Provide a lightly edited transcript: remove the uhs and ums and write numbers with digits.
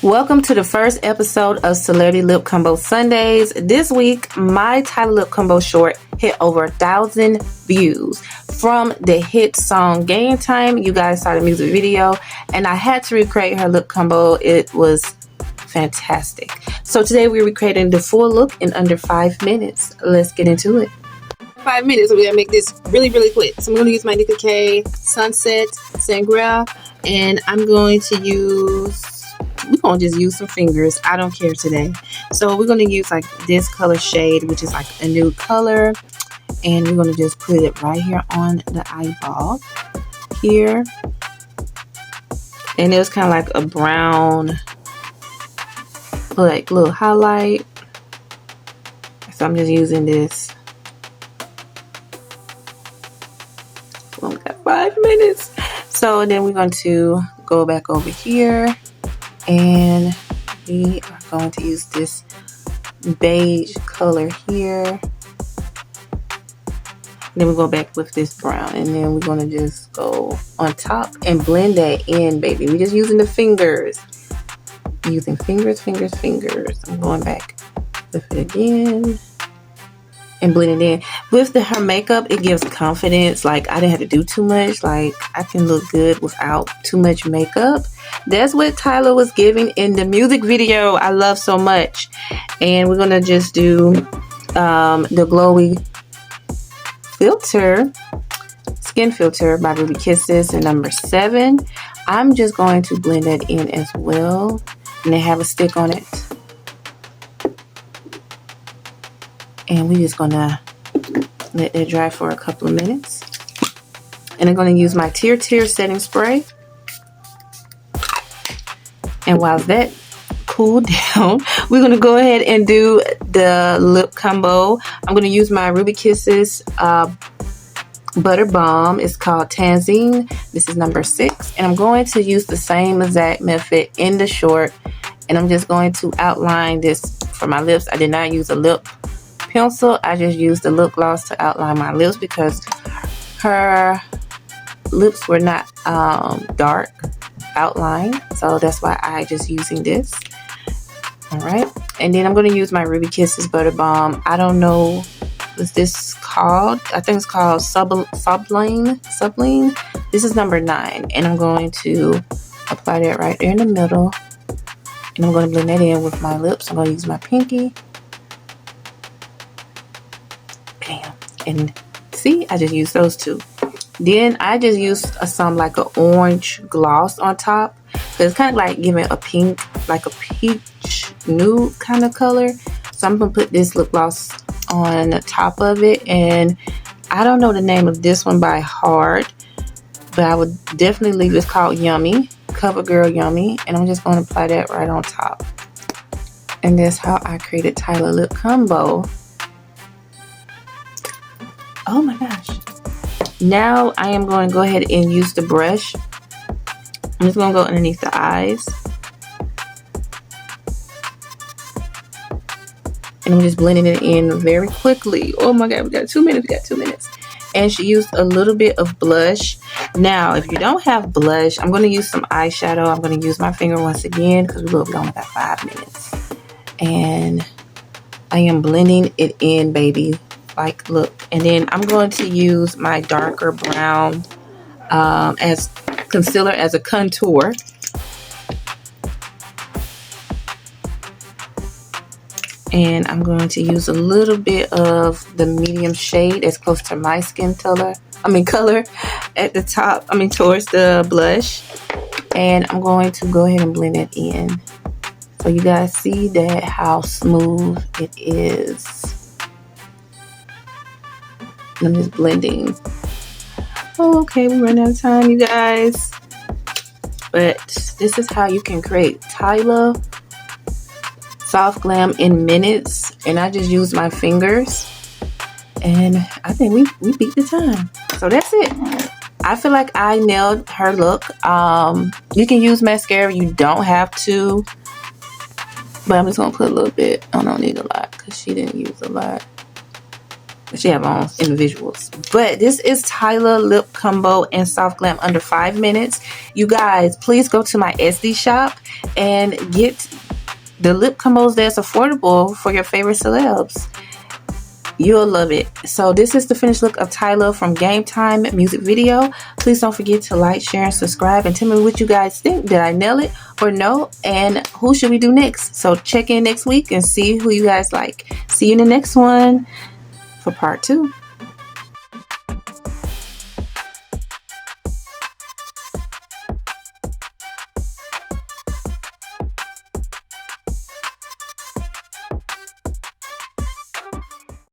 Welcome to the first episode of Celebrity Lip Combo Sundays. This week, my Tyla lip combo short hit over 1,000 views from the hit song Game Time. You guys saw the music video, and I had to recreate her lip combo. It was fantastic. So today we're recreating the full look in under 5 minutes. Let's get into it. 5 minutes, so we're gonna make this really quick. So I'm gonna use my Nicka K Sunset Sangria, and I'm going to use, we're gonna just use some fingers. I don't care today. So we're gonna use like this color shade, which is like a nude color, and we're gonna just put it right here on the eyeball here, and it was kind of like a brown, like little highlight. So I'm just using this. We only got 5 minutes. So then we're going to go back over here, and we are going to use this beige color here. And then we go back with this brown, and then we're going to just go on top and blend that in, baby. We're just using the fingers. Using fingers. I'm going back with it again and blend it in. With her makeup, it gives confidence. Like, I didn't have to do too much. Like, I can look good without too much makeup. That's what Tyla was giving in the music video I love so much. And we're gonna just do the Glowy filter, skin filter by Ruby Kisses in number 7. I'm just going to blend that in as well, and they have a stick on it. And we're just gonna let it dry for a couple of minutes. And I'm gonna use my Tear setting spray. And while that cooled down, we're gonna go ahead and do the lip combo. I'm gonna use my Ruby Kisses Butter Balm. It's called Tanzine. This is number 6. And I'm going to use the same exact method in the short. And I'm just going to outline this for my lips. I did not use a lip pencil. I just used the lip gloss to outline my lips because her lips were not dark outline, so that's why I just using this. All right, and then I'm going to use my Ruby Kisses Butter Balm. I don't know what's this called. I think it's called Sublime. This is number 9, and I'm going to apply that right there in the middle, and I'm going to blend that in with my lips. I'm going to use my pinky. Bam. And see, I just used those two. Then I just used some like an orange gloss on top. So it's kind of like giving a pink, like a peach nude kind of color. So I'm going to put this lip gloss on the top of it. And I don't know the name of this one by heart, but I would definitely leave. It's called Yummy, Covergirl Yummy. And I'm just going to apply that right on top. And that's how I created Tyla lip combo. Oh my gosh. Now I am going to go ahead and use the brush. I'm just going to go underneath the eyes. And I'm just blending it in very quickly. Oh my God, we got 2 minutes. And she used a little bit of blush. Now, if you don't have blush, I'm going to use some eyeshadow. I'm going to use my finger once again because we only got 5 minutes. And I am blending it in, baby. Like, look. And then I'm going to use my darker brown as concealer, as a contour. And I'm going to use a little bit of the medium shade as close to my skin color at the top, towards the blush. And I'm going to go ahead and blend it in. So you guys see that how smooth it is. I'm just blending. Oh, okay, we're running out of time, you guys. But this is how you can create Tyla Soft Glam in minutes. And I just used my fingers. And I think we beat the time. So that's it. I feel like I nailed her look. You can use mascara. You don't have to. But I'm just going to put a little bit. I don't need a lot because she didn't use a lot. She have on individuals. But this is Tyla lip combo and soft glam under 5 minutes. You guys, please go to my Etsy shop and get the lip combos that's affordable for your favorite celebs. You'll love it. So this is the finished look of Tyla from Game Time music video. Please don't forget to like, share, and subscribe, and tell me what you guys think. Did I nail it or no? And who should we do next? So check in next week and see who you guys like. See you in the next one for part 2.